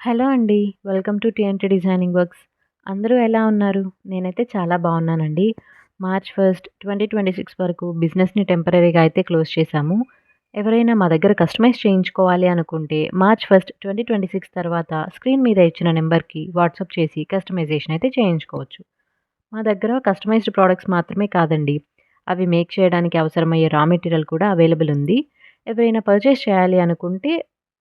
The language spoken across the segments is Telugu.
హలో అండి. Welcome to TNT designing works. అందరూ ఎలా ఉన్నారు? నేనైతే చాలా బాగున్నానండి. మార్చ్ 1 2026 వరకు బిజినెస్‌ని టెంపరరీగా అయితే క్లోజ్ చేశాము. ఎవరైనా మా దగ్గర కస్టమైజ్ చేయించుకోవాలి అనుకుంటే మార్చ్ 1 2026 తర్వాత స్క్రీన్ మీద ఇచ్చిన నంబర్‌కి వాట్సాప్ చేసి కస్టమైజేషన్ అయితే చేయించుకోవచ్చు. మా దగ్గర కస్టమైజ్డ్ ప్రొడక్ట్స్ మాత్రమే కాదండి. అవి మేక్ చేయడానికి అవసరమయ్యే రా మెటీరియల్ కూడా అవైలబుల్ ఉంది. ఎవరైనా పర్చేస్ చేయాలి అనుకుంటే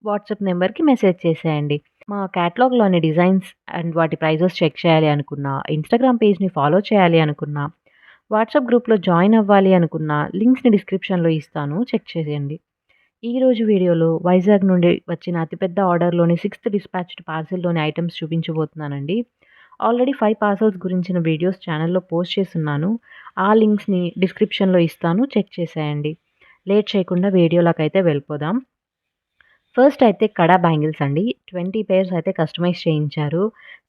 వాట్సాప్ నంబర్‌కి మెసేజ్ చేసేయండి. మా క్యాటలాగ్‌లోని డిజైన్స్ అండ్ వాటి ప్రైజెస్ చెక్ చేయాలి అనుకున్నా, ఇన్‌స్టాగ్రామ్ పేజ్‌ని ఫాలో చేయాలి అనుకున్నా, వాట్సాప్ గ్రూప్‌లో జాయిన్ అవ్వాలి అనుకున్నా లింక్స్‌ని డిస్క్రిప్షన్‌లో ఇస్తాను. చెక్ చేసేయండి. ఈరోజు వీడియోలో వైజాగ్ నుండి వచ్చిన అతిపెద్ద ఆర్డర్‌లోని 6థ్ డిస్పాచ్డ్ పార్సెల్‌లోని ఐటెమ్స్ చూపించబోతున్నానండి. ఆల్రెడీ 5 పార్సెల్స్ గురించిన వీడియోస్ ఛానెల్‌లో పోస్ట్ చేసున్నాను. ఆ లింక్స్‌ని డిస్క్రిప్షన్‌లో ఇస్తాను. చెక్ చేసేయండి. లేట్ చేయకుండా వీడియోలోకైతే వెళ్ళిపోదాం. ఫస్ట్ అయితే కడా బ్యాంగిల్స్ అండి. 20 పెయిర్స్ అయితే కస్టమైజ్ చేయించారు.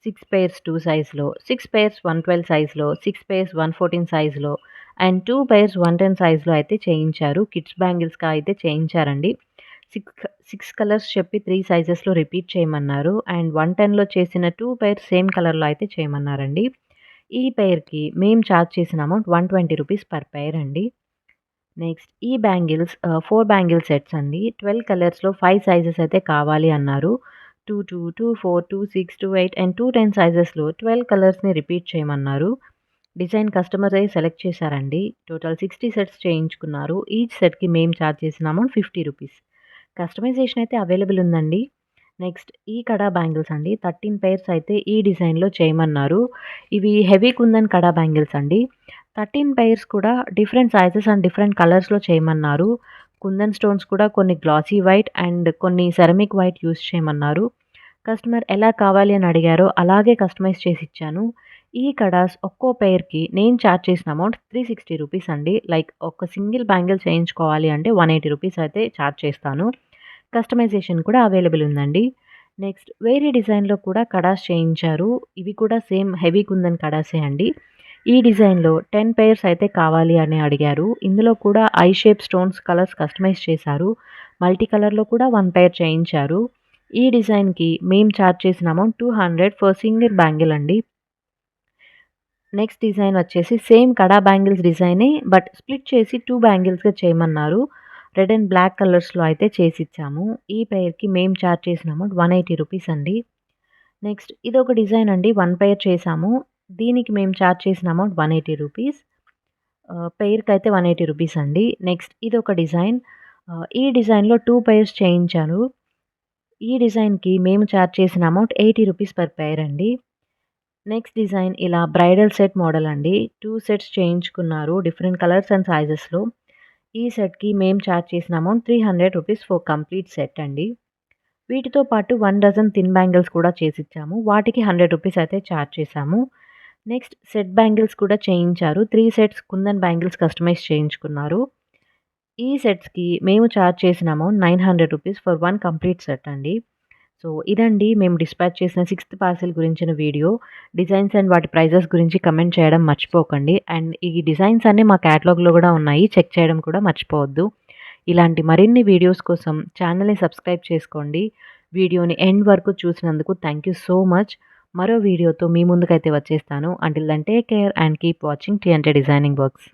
6 పెయిర్స్ 2 సైజ్‌లో, 6 పెయిర్స్ 112 సైజ్‌లో, 6 పెయిర్స్ 114 సైజ్‌లో అండ్ 2 పెయిర్స్ 110 సైజ్‌లో అయితే చేయించారు. కిడ్స్ బ్యాంగిల్స్‌గా అయితే చేయించారండి. 6 కలర్స్ చెప్పి 3 సైజెస్‌లో రిపీట్ చేయమన్నారు. అండ్ 110లో చేసిన 2 పెయిర్స్ సేమ్ కలర్‌లో అయితే చేయమన్నారండి. ఈ పెయిర్‌కి మేము చార్జ్ చేసిన అమౌంట్ రూ. 120 పర్ పెయిర్ అండి. నెక్స్ట్ ఈ బ్యాంగిల్స్ 4 బ్యాంగిల్ సెట్స్ అండి. 12 కలర్స్‌లో 5 సైజెస్ అయితే కావాలి అన్నారు. 22, 24, 26, 28 అండ్ 210 సైజెస్‌లో 12 కలర్స్‌ని రిపీట్ చేయమన్నారు. డిజైన్ కస్టమరే సెలెక్ట్ చేశారండి. టోటల్ 60 సెట్స్ చేయించుకున్నారు. ఈచ్ సెట్‌కి మేము చార్జ్ చేసిన అమౌంట్ రూ. 50. కస్టమైజేషన్ అయితే అవైలబుల్ ఉందండి. నెక్స్ట్ ఈ కడా బ్యాంగిల్స్ అండి. 13 పెయిర్స్ అయితే ఈ డిజైన్‌లో చేయమన్నారు. ఇవి హెవీ కుందన్ కడా బ్యాంగిల్స్ అండి. 13 పెయిర్స్ కూడా డిఫరెంట్ సైజెస్ అండ్ డిఫరెంట్ కలర్స్‌లో చేయమన్నారు. కుందన్ స్టోన్స్ కూడా కొన్ని గ్లాసీ వైట్ అండ్ కొన్ని సెరమిక్ వైట్ యూజ్ చేయమన్నారు. కస్టమర్ ఎలా కావాలి అని అడిగారో అలాగే కస్టమైజ్ చేసి ఇచ్చాను. ఈ కడాస్ ఒక్కో పెయిర్‌కి నేను చార్జ్ చేసిన అమౌంట్ రూ. 360 అండి. లైక్ ఒక సింగిల్ బ్యాంగిల్ చేయించుకోవాలి అంటే రూ. 180 అయితే చార్జ్ చేస్తాను. కస్టమైజేషన్ కూడా అవైలబుల్ ఉందండి. నెక్స్ట్ వేరే డిజైన్‌లో కూడా కడాస్ చేయించారు. ఇవి కూడా సేమ్ హెవీ కుందన్ కడాసే అండి. ఈ డిజైన్‌లో 10 పెయిర్స్ అయితే కావాలి అని అడిగారు. ఇందులో కూడా eye shape stones colours customise చేశారు. మల్టీ కలర్‌లో కూడా 1 పెయిర్ చేయించారు. ఈ డిజైన్‌కి మేము చార్జ్ చేసిన అమౌంట్ 200 ఫర్ సింగిల్ బ్యాంగిల్ అండి. నెక్స్ట్ డిజైన్ వచ్చేసి same kada bangles డిజైనే but split చేసి 2 బ్యాంగిల్స్‌గా చేయమన్నారు. రెడ్ అండ్ బ్లాక్ కలర్స్‌లో అయితే చేసిచ్చాము. ఈ పెయిర్‌కి మేము చార్జ్ చేసిన అమౌంట్ రూ. 180 అండి. నెక్స్ట్ ఇదొక డిజైన్ అండి. 1 పెయిర్ చేశాము. దీనికి మేము చార్జ్ చేసిన అమౌంట్ రూ. 180. పెయిర్‌కైతే రూ. 180 అండి. నెక్స్ట్ ఇదొక డిజైన్. ఈ డిజైన్‌లో 2 పెయిర్స్ చేయించాను. ఈ డిజైన్‌కి మేము చార్జ్ చేసిన అమౌంట్ రూ. 80 పర్ పెయిర్ అండి. నెక్స్ట్ డిజైన్ ఇలా బ్రైడల్ సెట్ మోడల్ అండి. 2 సెట్స్ చేయించుకున్నారు. డిఫరెంట్ కలర్స్ అండ్ సైజెస్‌లో. ఈ సెట్‌కి మేము చార్జ్ చేసిన అమౌంట్ రూ. 300 ఫర్ కంప్లీట్ సెట్ అండి. వీటితో పాటు 1 డజన్ థిన్ బ్యాంగిల్స్ కూడా చేసిచ్చాము. వాటికి రూ. 100 అయితే చార్జ్ చేశాము. నెక్స్ట్ సెట్ బ్యాంగిల్స్ కూడా చేయించారు. 3 సెట్స్ కుందన్ బ్యాంగిల్స్ కస్టమైజ్ చేయించుకున్నారు. ఈ సెట్స్‌కి మేము చార్జ్ చేసిన అమౌంట్ రూ. 900 ఫర్ 1 కంప్లీట్ సెట్ అండి. సో, ఇదండి మేము డిస్పాచ్ చేసిన 6థ్ పార్సెల్ గురించిన వీడియో. డిజైన్స్ అండ్ వాటి ప్రైజెస్ గురించి కమెంట్ చేయడం మర్చిపోకండి. అండ్ ఈ డిజైన్స్ అన్నీ మా క్యాటలాగ్‌లో గూడా ఉన్నాయి. చెక్ చేయడం కూడా మర్చిపోవద్దు. ఇలాంటి మరిన్ని వీడియోస్ కోసం ఛానెల్‌ని సబ్స్క్రైబ్ చేసుకోండి. వీడియోని ఎండ్ వరకు చూసినందుకు థ్యాంక్ యూ సో మచ్. మరో వీడియోతో మీ ముందుకైతే వచ్చేస్తాను. Until then take care and keep watching TNT designing works.